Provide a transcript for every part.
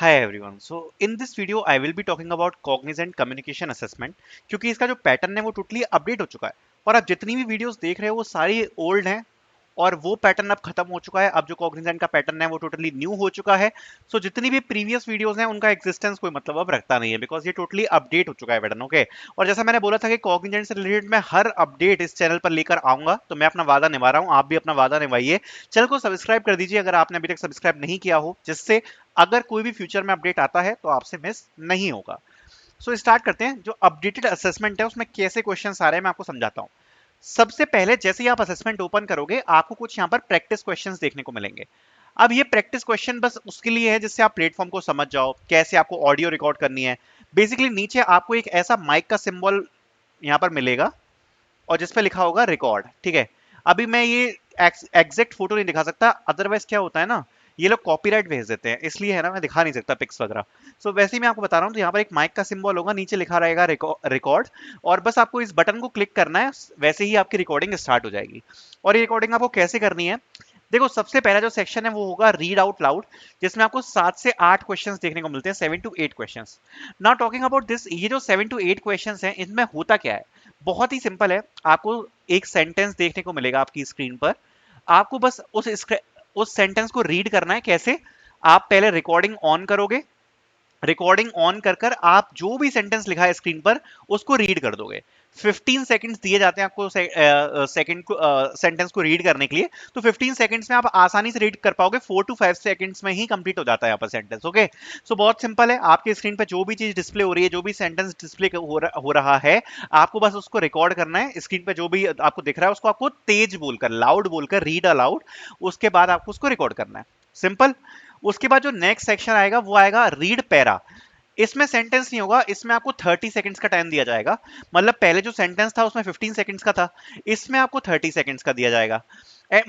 Hi everyone. So in this video I will be talking about Cognizant Communication Assessment क्योंकि इसका जो pattern है वो टोटली अपडेट हो चुका है और आप जितनी भी वीडियोस देख रहे हो वो सारी ओल्ड हैं और वो पैटर्न अब खत्म हो चुका है। अब जो Cognizant का पैटर्न है वो टोटली न्यू हो चुका है। सो जितनी भी प्रीवियस वीडियोस हैं उनका एग्जिस्टेंस कोई मतलब अब रखता नहीं है बिकॉज ये टोटली अपडेट हो चुका है पैटर्न। ओके, और जैसा मैंने बोला था कि Cognizant से रिलेटेड मैं हर अपडेट इस चैनल पर लेकर आऊंगा, तो मैं अपना वादा निभा रहा हूँ, आप भी अपना वादा निभाइए। चैनल को सब्सक्राइब कर दीजिए अगर आपने अभी तक सब्सक्राइब नहीं किया हो, जिससे अगर कोई भी फ्यूचर में अपडेट आता है तो आपसे मिस नहीं होगा। सो स्टार्ट करते हैं। जो अपडेटेड असेसमेंट है उसमें कैसे क्वेश्चन आ रहे हैं मैं आपको समझाता हूँ। सबसे पहले जैसे ही आप असेसमेंट ओपन करोगे आपको कुछ यहाँ पर प्रैक्टिस क्वेश्चंस देखने को मिलेंगे। अब ये प्रैक्टिस क्वेश्चन बस उसके लिए है जिससे आप प्लेटफॉर्म को समझ जाओ, कैसे आपको ऑडियो रिकॉर्ड करनी है। बेसिकली नीचे आपको एक ऐसा माइक का सिंबल यहाँ पर मिलेगा और जिस पे लिखा होगा रिकॉर्ड। ठीक है, अभी मैं ये एग्जैक्ट फोटो नहीं दिखा सकता, अदरवाइज क्या होता है ना, ये लोग कॉपीराइट भेज देते हैं, इसलिए है ना मैं दिखा नहीं सकता पिक्स वगैरह। सो वैसे ही मैं आपको बता रहा हूँ, तो यहाँ पर एक माइक का सिंबल होगा, नीचे लिखा रहेगा रिकॉर्ड, और बस आपको इस बटन को क्लिक करना है, वैसे ही आपकी रिकॉर्डिंग स्टार्ट हो जाएगी। और ये रिकॉर्डिंग आपको कैसे करनी है, देखो सबसे पहला जो सेक्शन है वो होगा रीड आउट लाउड, जिसमें आपको 7 से 8 क्वेश्चंस देखने को मिलते हैं, 7 to 8 questions. Now talking about this, ये जो 7 to 8 क्वेश्चंस हैं इनमें होता क्या है, बहुत ही सिंपल है। आपको एक सेंटेंस देखने को मिलेगा आपकी स्क्रीन पर, आपको बस उस सेंटेंस को रीड करना है। कैसे, आप पहले रिकॉर्डिंग ऑन करोगे, रिकॉर्डिंग ऑन कर कर आप जो भी सेंटेंस लिखा है स्क्रीन पर उसको रीड कर दोगे। 15 सेकंड्स दिए जाते हैं आपको सेकंड को सेंटेंस को रीड करने के लिए, तो 15 सेकंड्स में आप आसानी से रीड कर पाओगे। 4 to 5 सेकंड्स में ही कंप्लीट हो जाता है यहाँ पर सेंटेंस। ओके, सो बहुत सिंपल है, आपकी स्क्रीन पर जो भी चीज डिस्प्ले हो रही है, जो भी सेंटेंस डिस्प्ले हो रहा है, आपको बस उसको रिकॉर्ड करना है। स्क्रीन पर जो भी आपको दिख रहा है उसको आपको तेज बोलकर, लाउड बोलकर रीड अलाउड, उसके बाद आपको उसको रिकॉर्ड करना है। सिंपल। उसके बाद जो नेक्स्ट सेक्शन आएगा वो आएगा रीड पैरा। इसमें सेंटेंस नहीं होगा, इसमें आपको 30 सेकंड्स का टाइम दिया जाएगा। मतलब पहले जो सेंटेंस था उसमें 15 सेकंड्स का था, इसमें आपको 30 सेकंड्स का दिया जाएगा।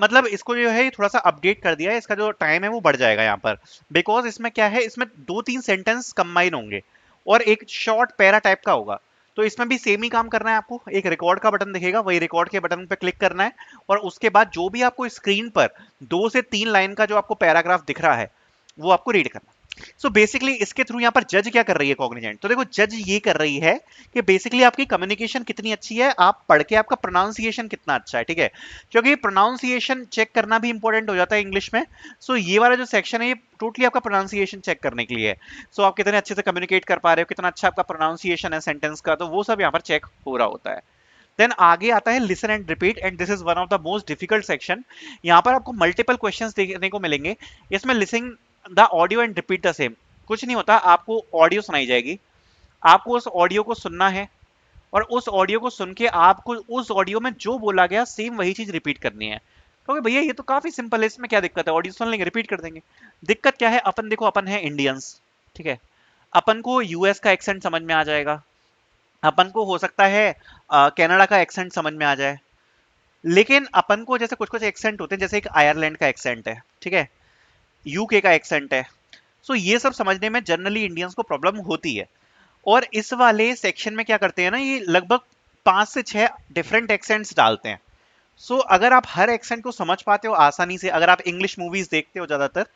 मतलब इसको जो है थोड़ा सा अपडेट कर दिया है, इसका जो टाइम है वो बढ़ जाएगा यहाँ पर। बिकॉज इसमें क्या है, इसमें 2-3 सेंटेंस कंबाइन होंगे और एक शॉर्ट पैरा टाइप का होगा। तो इसमें भी सेम ही काम करना है आपको, एक रिकॉर्ड का बटन दिखेगा, वही रिकॉर्ड के बटन पे क्लिक करना है, और उसके बाद जो भी आपको स्क्रीन पर 2 से 3 लाइन का जो आपको पैराग्राफ दिख रहा है वो आपको रीड करना। सो बेसिकली इसके थ्रू यहाँ पर जज क्या कर रही है कॉग्निजेंट, तो देखो जज ये कर रही है कि बेसिकली आपकी कम्युनिकेशन कितनी अच्छी है, आप पढ़ के आपका प्रोनाउंसिएशन कितना अच्छा है। ठीक है, क्योंकि प्रोनाउंसिएशन चेक करना भी इंपॉर्टेंट हो जाता है इंग्लिश में। सो ये वाला जो सेक्शन है ये टोटली आपका प्रोनाउंसिएशन चेक करने के लिए है। सो आप कितने अच्छे से कम्युनिकेट कर पा रहे हो, कितना अच्छा आपका प्रोनाउंसिएशन है सेंटेंस का, तो वो सब यहाँ पर चेक हो रहा होता है। देन आगे आता है listen and repeat, and this is one of the most difficult section. यहाँ पर आपको मल्टीपल क्वेश्चंस देखने को मिलेंगे। इसमें listening the audio and repeat the same, कुछ नहीं होता, आपको ऑडियो सुनाई जाएगी, आपको उस ऑडियो को सुनना है, और उस ऑडियो को सुन के आपको उस ऑडियो में जो बोला गया सेम वही चीज रिपीट करनी है। क्योंकि भैया ये तो काफी सिंपल है, इसमें क्या दिक्कत है, ऑडियो सुन लेंगे रिपीट कर देंगे। दिक्कत क्या है, अपन देखो अपन है इंडियंस, ठीक है, अपन को यूएस का एक्सेंट समझ में आ जाएगा, अपन को हो सकता है कनाडा का एक्सेंट समझ में आ जाए, लेकिन अपन को जैसे कुछ कुछ एक्सेंट होते हैं, जैसे एक आयरलैंड का एक्सेंट है, ठीक है, यूके का एक्सेंट है। सो ये सब समझने में जनरली इंडियंस को प्रॉब्लम होती है। और इस वाले सेक्शन में क्या करते हैं ना, ये लगभग 5 से 6 डिफरेंट एक्सेंट्स डालते हैं। सो अगर आप हर एक्सेंट को समझ पाते हो आसानी से, अगर आप इंग्लिश मूवीज देखते हो ज्यादातर,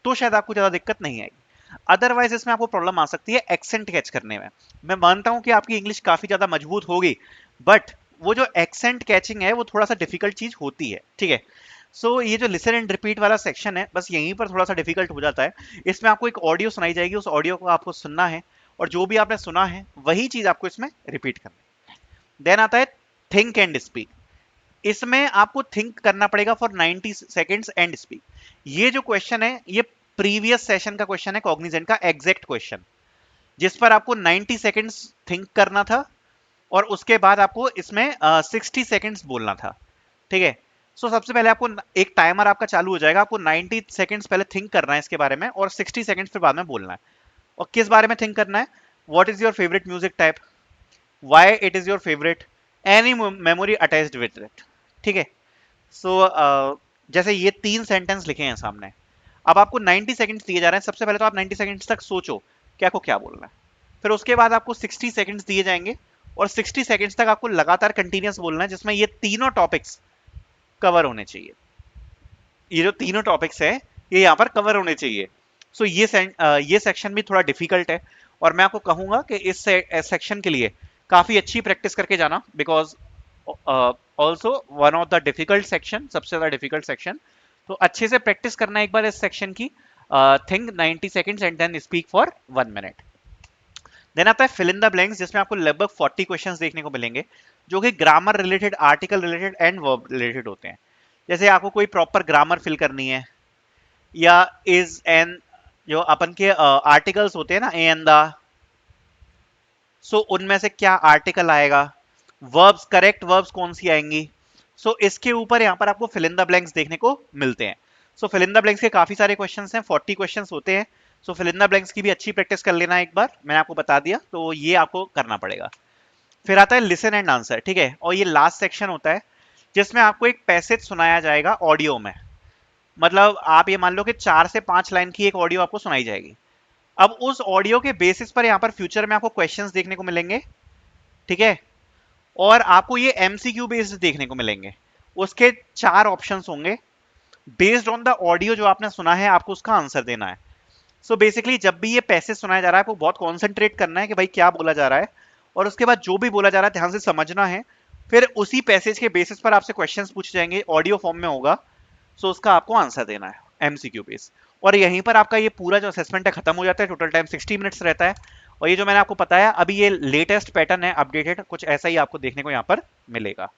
तो शायद आपको ज्यादा दिक्कत नहीं आएगी। अदरवाइज इसमें आपको प्रॉब्लम आ सकती है एक्सेंट कैच करने में। मैं मानता हूं कि आपकी इंग्लिश काफी ज्यादा मजबूत होगी, बट वो जो एक्सेंट कैचिंग है वो थोड़ा सा डिफिकल्ट चीज होती है। ठीक है, ये जो लिसन एंड रिपीट वाला सेक्शन है बस यहीं पर थोड़ा सा डिफिकल्ट हो जाता है। इसमें आपको एक ऑडियो सुनाई जाएगी, उस ऑडियो को आपको सुनना है, और जो भी आपने सुना है वही चीज आपको इसमें रिपीट करना है। देन आता है थिंक एंड स्पीक। इसमें आपको थिंक करना पड़ेगा फॉर 90 सेकेंड्स एंड स्पीक। ये जो क्वेश्चन है ये प्रीवियस सेशन का क्वेश्चन है, कॉग्निजेंट का एग्जैक्ट क्वेश्चन, जिस पर आपको 90 सेकेंड्स थिंक करना था और उसके बाद आपको इसमें 60 सेकेंड्स बोलना था। ठीक है, सबसे पहले आपको एक टाइमर आपका चालू हो जाएगा, आपको 90 सेकेंड्स पहले थिंक करना है इसके बारे में, और 60 सेकेंड्स फिर बाद में बोलना है। और किस बारे में थिंक करना है, what is your favourite music type, why it is your favourite, any memory attached with it. ठीक है, सो जैसे ये 3 सेंटेंस लिखे हैं सामने, अब आपको 90 सेकंड्स दिए जा रहे हैं। सबसे पहले तो आप 90 सेकंड्स तक सोचो क्या को क्या बोलना है, फिर उसके बाद आपको 60 सेकंड्स दिए जाएंगे, और 60 सेकंड्स तक आपको लगातार कंटिन्यूअस बोलना है, जिसमें ये तीनों टॉपिक्स कवर होने चाहिए। ये जो तीनों टॉपिक्स है ये यहाँ पर कवर होने चाहिए। सो ये सेक्शन भी थोड़ा डिफिकल्ट है, और मैं आपको कहूंगा कि इस सेक्शन के लिए काफी अच्छी प्रैक्टिस करके जाना, because also one of the difficult section, सबसे ज्यादा डिफिकल्ट सेक्शन। तो अच्छे से प्रैक्टिस करना एक बार इस सेक्शन की। Think 90 seconds and then speak for 1 minute. Then आता है फिल इन द ब्लैंक्स, जिसमें आपको लगभग 40 क्वेश्चंस देखने को मिलेंगे, जो कि grammar related, article related and verb related होते हैं। जैसे आपको कोई प्रॉपर ग्रामर फिल करनी है, या इज एन, जो अपन के आर्टिकल्स होते हैं ना, ए एन द, सो उनमें से क्या आर्टिकल आएगा, वर्ब्स, करेक्ट वर्ब्स कौन सी आएंगी। सो इसके ऊपर यहाँ पर आपको फिल इन द ब्लैंक्स देखने को मिलते हैं। सो फिल इन द ब्लैंक्स के काफी सारे क्वेश्चंस हैं, 40 क्वेश्चंस होते हैं। सो फिल इन द ब्लैंक्स की भी अच्छी प्रैक्टिस कर लेना एक बार, मैंने आपको बता दिया, तो ये आपको करना पड़ेगा। फिर आता है लिसन एंड आंसर, ठीक है, और ये लास्ट सेक्शन होता है, जिसमें आपको एक पैसेज सुनाया जाएगा ऑडियो में। मतलब आप ये मान लो कि 4 से 5 लाइन की एक ऑडियो आपको सुनाई जाएगी। अब उस ऑडियो के बेसिस पर यहाँ पर फ्यूचर में आपको क्वेश्चंस देखने को मिलेंगे, ठीक है, और आपको ये एमसीक्यू बेस्ड देखने को मिलेंगे। उसके 4 ऑप्शंस होंगे, बेस्ड ऑन द ऑडियो जो आपने सुना है आपको उसका आंसर देना है। सो बेसिकली जब भी ये पैसेज सुनाया जा रहा है, आपको बहुत कॉन्सेंट्रेट करना है कि भाई क्या बोला जा रहा है, और उसके बाद जो भी बोला जा रहा है ध्यान से समझना है। फिर उसी पैसेज के बेसिस पर आपसे क्वेश्चंस पूछे जाएंगे, ऑडियो फॉर्म में होगा, सो उसका आपको आंसर देना है, एमसीक्यू बेस। और यहीं पर आपका ये पूरा जो असेसमेंट है खत्म हो जाता है। टोटल टाइम 60 मिनट्स रहता है। और ये जो मैंने आपको बताया अभी, ये लेटेस्ट पैटर्न है, अपडेटेड, कुछ ऐसा ही आपको देखने को यहाँ पर मिलेगा।